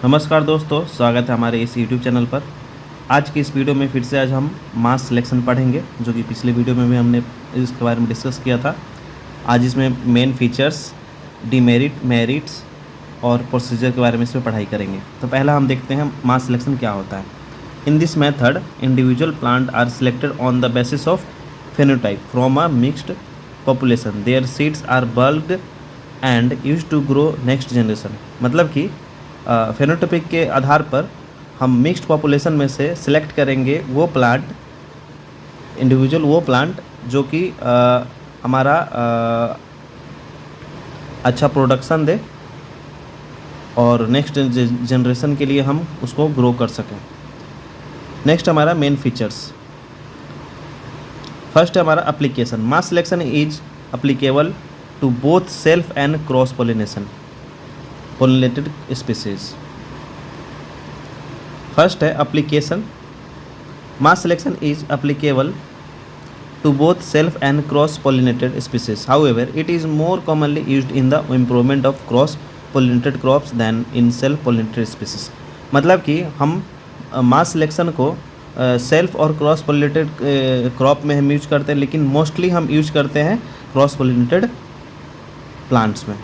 नमस्कार दोस्तों, स्वागत है हमारे इस YouTube चैनल पर। आज की इस वीडियो में फिर से आज हम मास सिलेक्शन पढ़ेंगे, जो कि पिछले वीडियो में भी हमने इसके बारे में डिस्कस किया था। आज इसमें मेन फीचर्स, डीमेरिट, मेरिट्स और प्रोसीजर के बारे में इसमें पढ़ाई करेंगे। तो पहला हम देखते हैं मास सिलेक्शन क्या होता है। In this method individual plant are selected on the basis of phenotype from a mixed population. Their seeds are bulked and use to grow next generation. मतलब कि फेनोटाइपिक के आधार पर हम मिक्स्ड पॉपुलेशन में से सिलेक्ट करेंगे वो प्लांट, इंडिविजुअल वो प्लांट जो कि हमारा अच्छा प्रोडक्शन दे और नेक्स्ट जनरेशन के लिए हम उसको ग्रो कर सकें। नेक्स्ट हमारा मेन फीचर्स। फर्स्ट है हमारा application. Mass selection is applicable to both self and cross pollinated species. First है application. Mass selection is applicable to both self and cross-pollinated species. However, it is more commonly used in the improvement of cross-pollinated crops than in self-pollinated species. मतलब कि हम मास selection को self और cross pollinated crop में हम use करते हैं, लेकिन मोस्टली हम यूज करते हैं क्रॉस पोलिनेटेड प्लांट्स में।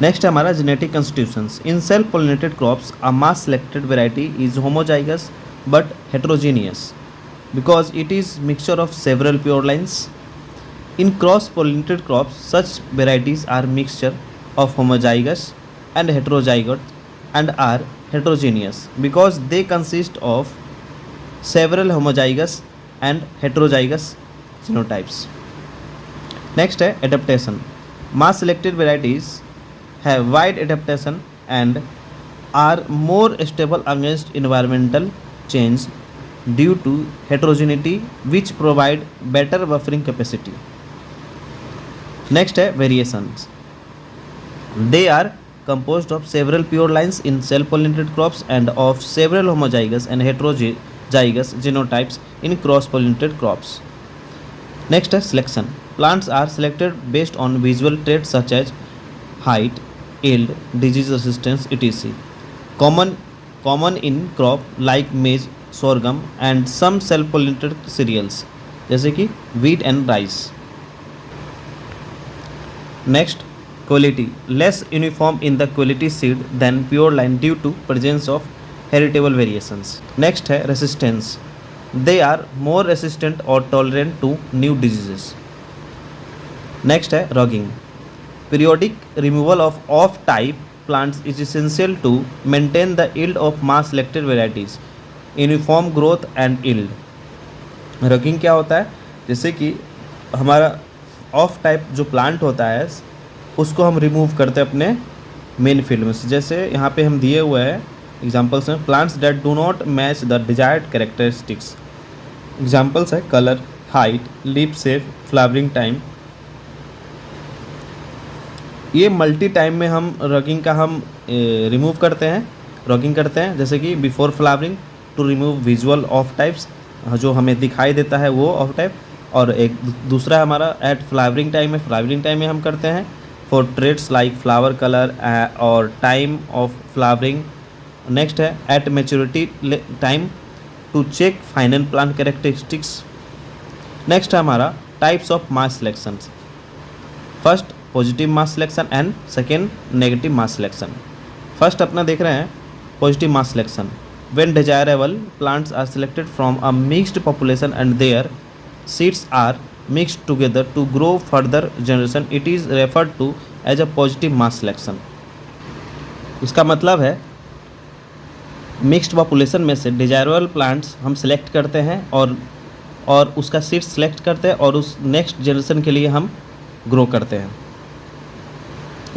नेक्स्ट है हमारा genetic constitutions. In self pollinated crops a mass selected variety is homozygous but heterogeneous because it is mixture of several pure lines. In cross pollinated crops such varieties are mixture of homozygous and heterozygote and are heterogeneous because they consist of several homozygous and heterozygous genotypes. Next है adaptation. Mass selected varieties have wide adaptation and are more stable against environmental change due to heterogeneity, which provide better buffering capacity. Next है variations. They are composed of several pure lines in self-pollinated crops and of several homozygous and heterozygous genotypes in cross-pollinated crops. Next is selection. Plants are selected based on visual traits such as height, yield, disease resistance, etc. Common in crop like maize, sorghum and some self-pollinated cereals जैसे कि wheat and rice. Next, quality. Less uniform in the quality seed than pure line due to presence of heritable variations. Next है resistance. They are more resistant or tolerant to new diseases. Next है rugging. Periodic removal of off-type plants is essential to maintain the yield of mass selected varieties, uniform growth and yield. Rugging क्या होता है? जैसे कि हमारा of type जो plant होता है उसको हम रिमूव करते हैं अपने मेन फील्ड में से। जैसे यहाँ पे हम दिए हुए हैं एग्जांपल्स में plants that do not match the desired characteristics. Examples है colour, height, leaf shape, flowering time. ये मल्टी टाइम में हम रगिंग का हम रिमूव करते हैं, रगिंग करते हैं। जैसे कि before flowering to remove visual off types, जो हमें दिखाई देता है वो ऑफ टाइप, और एक दूसरा हमारा एट फ्लावरिंग टाइम में, फ्लावरिंग टाइम में हम करते हैं for traits like flower color or time of flowering. Next है at maturity time to check final plant characteristics. Next है हमारा types of mass selections. First positive mass selection and second negative mass selection. First अपना देख रहे हैं positive mass selection. When desirable plants are selected from a mixed population and their seeds are mixed together to grow further generation, it is referred to as a positive mass selection. इसका मतलब है mixed population में से desirable plants हम select करते हैं और उसका सीड सेलेक्ट करते हैं और उस नेक्स्ट जनरेशन के लिए हम ग्रो करते हैं,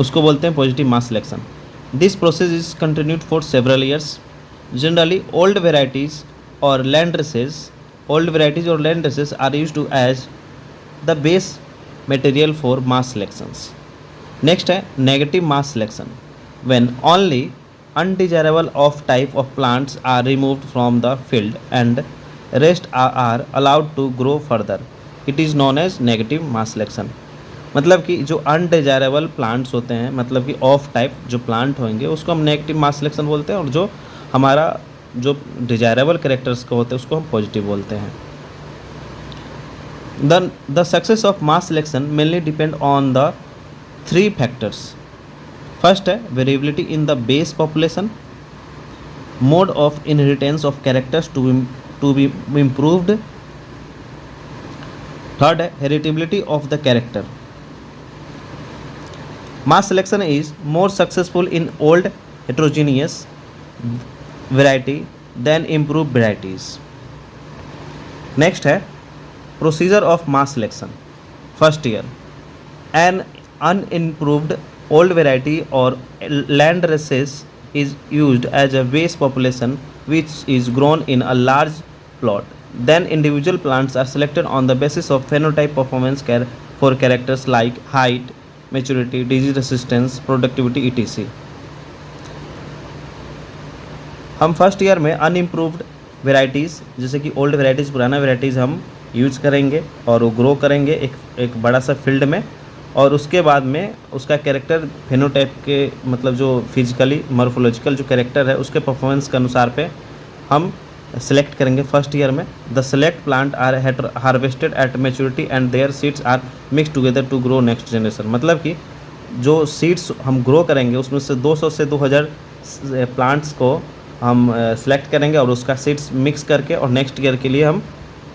उसको बोलते हैं positive mass selection. This process is continued for several years. Generally old varieties और land races are used to as the base material for mass selections. Next है negative mass selection. When only undesirable of type of plants are removed from the field and rest are allowed to grow further, it is known as negative mass selection. मतलब कि जो undesirable plants होते हैं, मतलब कि of type जो plant होंगे उसको हम नेगेटिव मास सिलेक्शन बोलते हैं, और जो हमारा जो डिजायरेबल कैरेक्टर्स का होते हैं उसको हम पॉजिटिव बोलते हैं। The success of mass selection mainly depend on the three factors. First है variability in the base population, mode of inheritance of characters to be improved. Third है heritability of the character. Mass selection is more successful in old heterogeneous variety than improved varieties. Next है procedure of mass selection. First year, an unimproved old variety or land races is used as a base population which is grown in a large plot. Then individual plants are selected on the basis of phenotype performance care for characters like height, maturity, disease resistance, productivity etc. हम first year में अनइम्प्रूव्ड varieties जैसे कि old varieties, पुराना varieties हम use करेंगे और वो grow करेंगे एक बड़ा सा फील्ड में, और उसके बाद में उसका कैरेक्टर फेनोटाइप के मतलब जो फिजिकली मॉर्फोलॉजिकल जो कैरेक्टर है उसके परफॉर्मेंस के अनुसार पे हम सेलेक्ट करेंगे फर्स्ट ईयर में। The select plant are harvested at maturity and their seeds are mix together to grow next generation. मतलब कि जो सीड्स हम ग्रो करेंगे उसमें से 200 से 2000 प्लांट्स को हम सेलेक्ट करेंगे और उसका सीड्स मिक्स करके और नेक्स्ट ईयर के लिए हम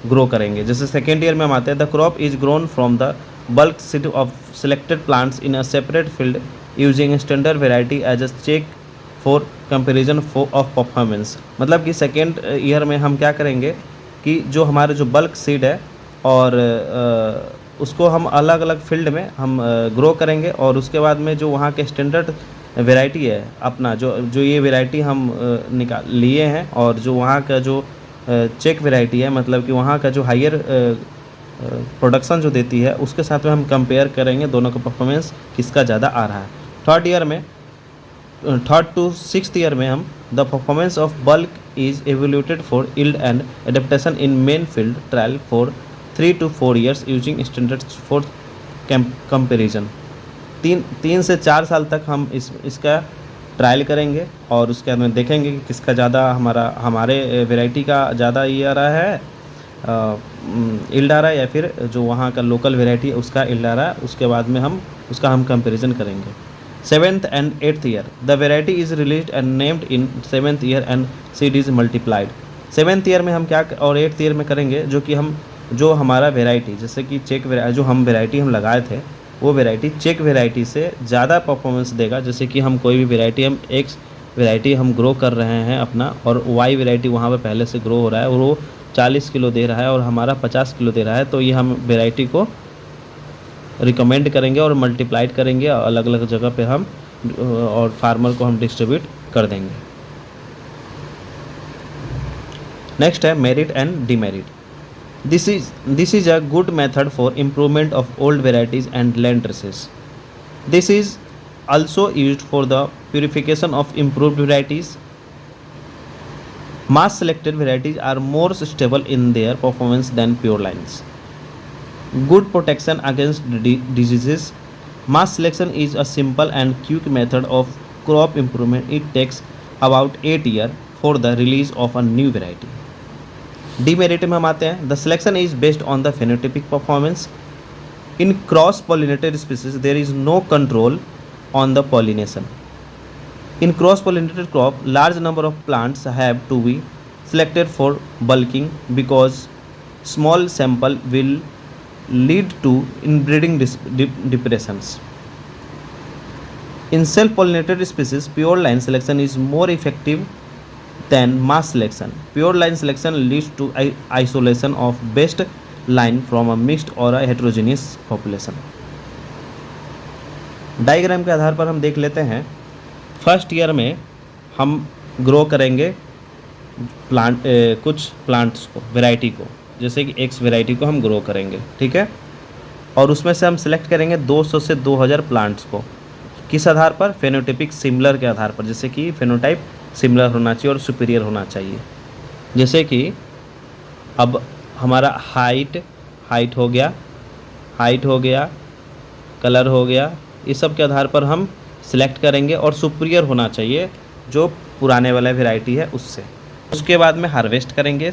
ग्रो करेंगे। जैसे सेकेंड ईयर में हम आते हैं, the crop is grown from the bulk seed of selected plants in a separate field using standard variety as a check for comparison of performance. मतलब कि सेकेंड ईयर में हम क्या करेंगे कि जो हमारे जो बल्क सीड है और उसको हम अलग अलग फील्ड में हम ग्रो करेंगे, और उसके बाद में जो वहाँ के स्टैंडर्ड वैरायटी है अपना जो ये वैरायटी हम निकाल लिए हैं, और जो वहाँ का जो चेक वैरायटी है मतलब कि वहाँ का जो हायर प्रोडक्शन जो देती है उसके साथ में हम कंपेयर करेंगे दोनों का परफॉर्मेंस किसका ज़्यादा आ रहा है। थर्ड टू सिक्स्थ ईयर में हम the performance of bulk is evaluated for yield and adaptation in main field trial for 3 to 4 years using standards for comparison. 3 से 4 साल तक हम इसका ट्रायल करेंगे और उसके बाद में देखेंगे कि किसका ज़्यादा हमारे वैरायटी का ज़्यादा ये आ रहा है, यील्ड आ रहा है, या फिर जो वहाँ का लोकल वैरायटी है उसका यील्ड आ रहा है। उसके बाद में हम उसका कंपेरिजन करेंगे। 7th and 8th year the variety is released and named in 7th year and seed is multiplied. 7th year में हम क्या और 8th ईयर में करेंगे जो हमारा वैरायटी जैसे कि जो हम वैरायटी हम लगाए थे वो वैरायटी चेक वैरायटी से ज़्यादा परफॉर्मेंस देगा। जैसे कि हम कोई भी वैरायटी हम एक्स वैरायटी हम ग्रो कर रहे हैं अपना, और वाई वैरायटी वहाँ पे पहले से ग्रो हो रहा है और वो 40 किलो दे रहा है और हमारा 50 किलो दे रहा है, तो ये हम वैरायटी को रिकमेंड करेंगे और मल्टीप्लाइड करेंगे अलग अलग जगह पे हम, और फार्मर को हम डिस्ट्रीब्यूट कर देंगे। नेक्स्ट है merit and demerit. This is a good method for improvement of old varieties and land races. This is also used for the purification of improved varieties. Mass selected varieties are more stable in their performance than pure lines. Good protection against diseases. Mass selection is a simple and quick method of crop improvement. It takes about 8 years for the release of a new variety. Demerit में हम आते हैं, the selection is based on the phenotypic performance. In cross pollinated species there is no control on the pollination. In cross pollinated crop large number of plants have to be selected for bulking because small sample will lead to inbreeding depressions. In self-pollinated species, pure line selection is more effective than mass selection. Pure line selection leads to isolation of best line from a mixed or a heterogeneous population. Diagram के आधार पर हम देख लेते हैं। First year में हम grow करेंगे कुछ प्लांट्स को, वैरायटी को, जैसे कि एक्स वैरायटी को हम ग्रो करेंगे, ठीक है, और उसमें से हम सेलेक्ट करेंगे 200 से 2000 प्लांट्स को। किस आधार पर? फेनोटाइपिक सिमिलर के आधार पर, जैसे कि फेनोटाइप सिमिलर होना चाहिए और सुपीरियर होना चाहिए। जैसे कि अब हमारा हाइट हो गया, कलर हो गया, इस सब के आधार पर हम सिलेक्ट करेंगे और सुपीरियर होना चाहिए जो पुराने वाला वैरायटी है उससे। उसके बाद में हार्वेस्ट करेंगे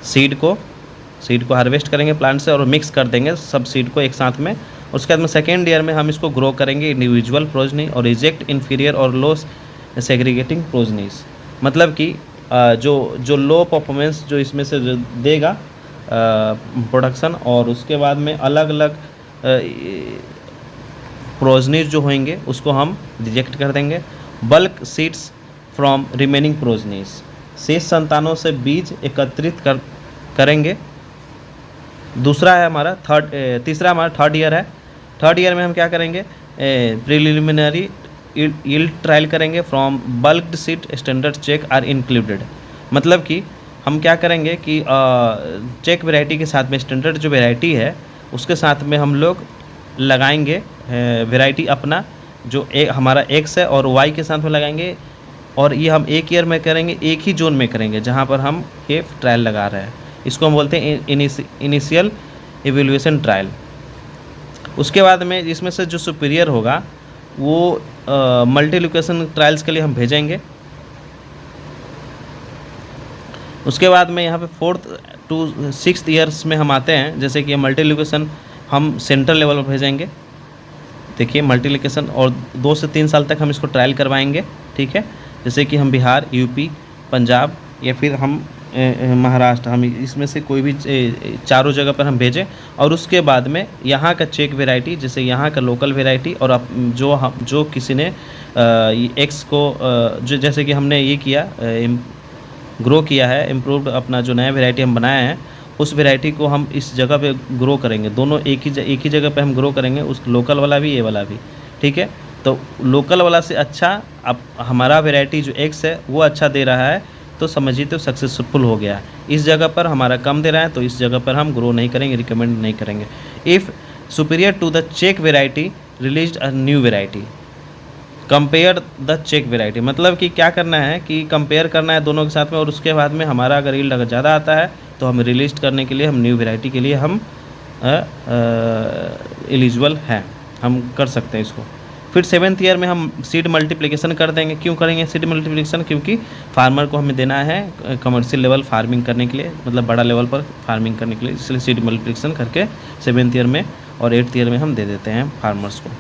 सीड को हार्वेस्ट करेंगे प्लांट से और मिक्स कर देंगे सब सीड को एक साथ में। उसके बाद में सेकेंड ईयर में हम इसको ग्रो करेंगे इंडिविजुअल प्रोजनी और रिजेक्ट इन्फीरियर और लो सेग्रीगेटिंग प्रोजनीज। मतलब कि जो लो परफॉर्मेंस जो इसमें से जो देगा प्रोडक्शन, और उसके बाद में अलग अलग प्रोजनीज जो होंगे उसको हम रिजेक्ट कर देंगे। Bulk seeds from remaining progenies, शेष संतानों से बीज एकत्रित करेंगे। तीसरा हमारा थर्ड ईयर है। थर्ड ईयर में हम क्या करेंगे, प्रिलिमिनरी यील्ड ट्रायल करेंगे from bulked seed standard check are included. मतलब कि हम क्या करेंगे कि चेक वैरायटी के साथ में स्टैंडर्ड जो वैरायटी है उसके साथ में हम लोग लगाएंगे वैरायटी अपना जो हमारा एक्स है और वाई के साथ में लगाएंगे। और ये हम एक ईयर में करेंगे, एक ही जोन में करेंगे जहाँ पर हम ये ट्रायल लगा रहे हैं। इसको हम बोलते हैं इनिशियल एवेल्यूएशन ट्रायल। उसके बाद में इसमें से जो सुपीरियर होगा वो मल्टी लोकेशन ट्रायल्स के लिए हम भेजेंगे। उसके बाद में यहाँ पे 4th to 6th ईयर्स में हम आते हैं, जैसे कि मल्टी लोकेशन हम सेंट्रल लेवल पर भेजेंगे। देखिए मल्टी लोकेशन, और 2 से 3 साल तक हम इसको ट्रायल करवाएंगे, ठीक है। जैसे कि हम बिहार, यूपी, पंजाब या फिर हम महाराष्ट्र, हम इसमें से कोई भी चारों जगह पर हम भेजें। और उसके बाद में यहाँ का चेक वैरायटी, जैसे यहाँ का लोकल वैरायटी और जो किसी ने एक्स को जो जैसे कि हमने ये किया ग्रो किया है, इम्प्रूव्ड अपना जो नया वैरायटी हम बनाए हैं उस वैरायटी को हम इस जगह पे ग्रो करेंगे। दोनों एक ही जगह पे हम ग्रो करेंगे, उस लोकल वाला भी ये वाला भी, ठीक है। तो लोकल वाला से अच्छा अब हमारा वैरायटी जो एक्स है वो अच्छा दे रहा है तो समझिए तो सक्सेसफुल हो गया। इस जगह पर हमारा कम दे रहा है तो इस जगह पर हम ग्रो नहीं करेंगे, रिकमेंड नहीं करेंगे। If superior to the check variety release a new variety, compare the check variety. मतलब कि क्या करना है कि कंपेयर करना है दोनों के साथ में, और उसके बाद में हमारा अगर यील्ड अगर ज़्यादा आता है तो हम रिलीज करने के लिए हम न्यू वैरायटी के लिए हम एलिजिबल हैं, हम कर सकते हैं इसको। फिर 7th ईयर में हम सीड मल्टीप्लिकेशन कर देंगे। क्यों करेंगे सीड मल्टीप्लिकेशन? क्योंकि फार्मर को हमें देना है कमर्शियल लेवल फार्मिंग करने के लिए, मतलब बड़ा लेवल पर फार्मिंग करने के लिए, इसलिए सीड मल्टीप्लिकेशन करके 7th ईयर में और 8th ईयर में हम दे देते हैं फार्मर्स को।